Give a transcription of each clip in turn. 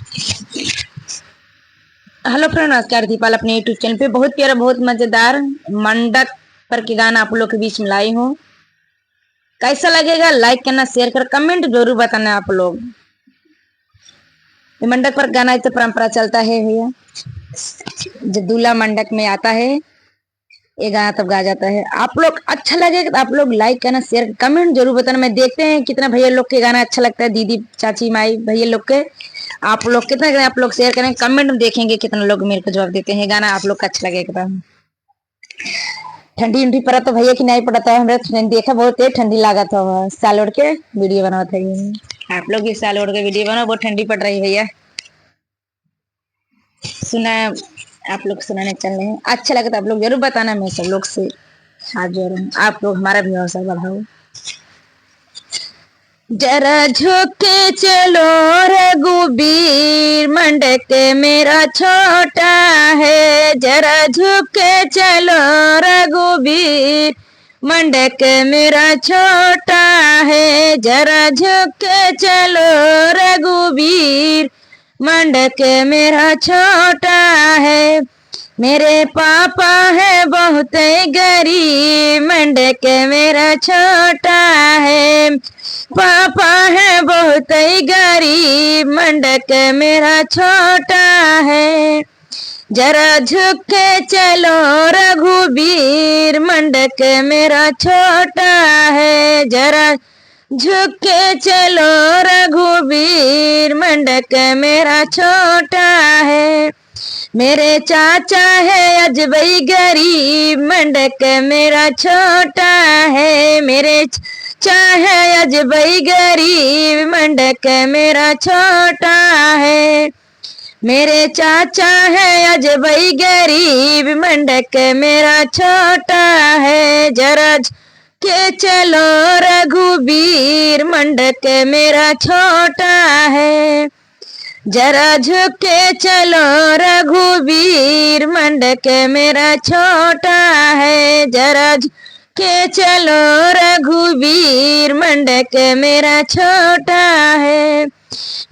Hello friend, नमस्कार। दीपाल अपने YouTube channel पे बहुत प्यारा, बहुत मजेदार मंडक पर के गाना आप लोग के बीच में लाई हूँ। कैसा लगेगा लाइक करना, शेयर कर, कमेंट जरूर बताना आप लोग। ये मंडक पर गाना तो परंपरा चलता है भैया, जब दूल्हा मंडक में आता है ये गाना तब गा जाता है। आप लोग अच्छा लगेगा तो आप लोग लाइक करना, शेयर, कमेंट जरूर बताना। मैं देखते हैं कितना भैया लोग के गाना अच्छा लगता है, दीदी, चाची, माई, भैया लोग के। आप लोग कितना आप लोग शेयर करें, कमेंट में देखेंगे कितना लोग मेरे को जवाब देते हैं। गाना आप लोग का अच्छा लगेगा। ठंडी उंडी पड़ा तो भैया की नहीं पड़ता है, हमारे देखा बहुत है ठंडी लगा था। साल ओढ़ के वीडियो बना था। आप लोग भी साल ओढ़ के वीडियो बनाओ, बहुत ठंडी पड़ रही है भैया। सुना आप लोग सुनाने चल रहे हैं, अच्छा लगे तो आप लोग जरूर बताना। मैं सब लोग से हाथ जोड़ रहा हूँ, आप लोग हमारा भी हौसला बढ़ाओ। जरा झुक के चलो रघुबीर, मंडक मेरा छोटा है। जरा झुक के चलो रघुबीर, मंडक मेरा छोटा है। जरा झुक के चलो रघुबीर, मंडक मेरा छोटा है। मेरे पापा है बहुत गरीब, मंडक मेरा छोटा है। पापा है बहुत गरीब, मंडक मेरा छोटा है। जरा झुक के चलो रघुबीर, मंडक मेरा छोटा है। जरा झुक के चलो रघुबीर, मंडक मेरा छोटा है। मेरे चाचा है अजबई गरीब, मंडक मेरा छोटा है। मेरे चाचा है अजबई गरीब, मंडक मेरा छोटा है। मेरे चाचा है अजबई गरीब, मंडक मेरा छोटा है। जरा के चलो रघुबीर, मंडक मेरा छोटा है। जरा झुक के चलो रघुबीर, मंडक मेरा छोटा है। जरा के चलो रघुबीर, मंडक मेरा छोटा है।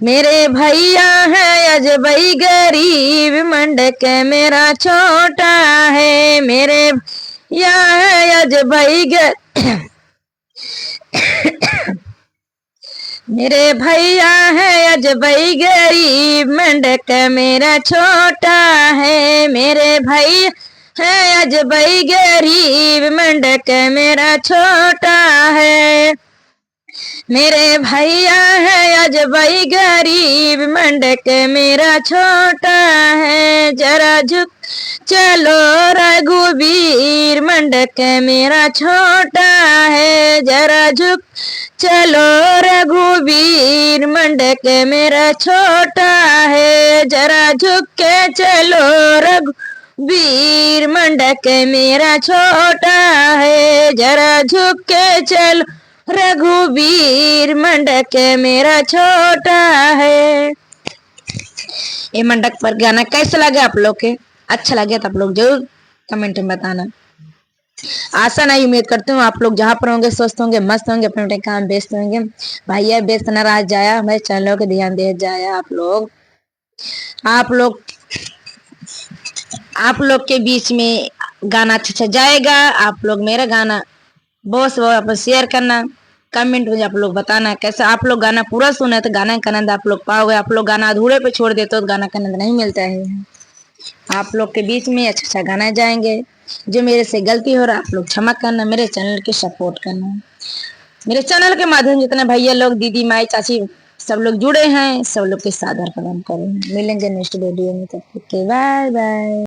मेरे भैया है अजबई गरीब, मंडक मेरा छोटा है। मेरे भैया है अजबई मेरे भैया है अजबई गरीब, मंडक मेरा छोटा है। मेरे भैया है अजबई गरीब, मंडक मेरा छोटा है। मेरे भैया है अजबई गरीब, मंडक मेरा छोटा है। जरा झुक चलो रघुबीर, मंडक मेरा छोटा है। जरा झुक चलो रघुबीर, मंडक मेरा छोटा है। जरा झुक के चलो रघुबीर, मंडक मेरा छोटा है। जरा झुक के चलो रघुबीर, मंडक मेरा छोटा है। ये मंडक पर गाना कैसा लगे आप लोग के, अच्छा लगे तो आप लोग जरूर कमेंट में बताना। आशा नहीं, उम्मीद करती हूँ आप लोग जहाँ पर होंगे स्वस्थ होंगे, मस्त होंगे, अपने अपने काम व्यस्त होंगे। भैया व्यस्त न रह जाया, हमारे चैनलों के ध्यान दे जाया। आप लोग के बीच में गाना अच्छा जाएगा। आप लोग मेरा गाना बहुत आप शेयर करना, कमेंट में आप लोग बताना कैसा आप लोग गाना पूरा सुने तो गाना का आनंद आप लोग पाओगे। आप लोग गाना अधूरे पे छोड़ देते हो तो गाना का आनंद नहीं मिलता है। आप लोग के बीच में अच्छा अच्छा गाना जाएंगे। जो मेरे से गलती हो रहा है आप लोग क्षमा करना, मेरे चैनल के सपोर्ट करना। मेरे चैनल के माध्यम जितने भैया लोग, दीदी, माई, चाची सब लोग जुड़े हैं, सब लोग के साथ प्रदान करें। मिलेंगे नेक्स्ट वीडियो में, तब तक के बाय बाय।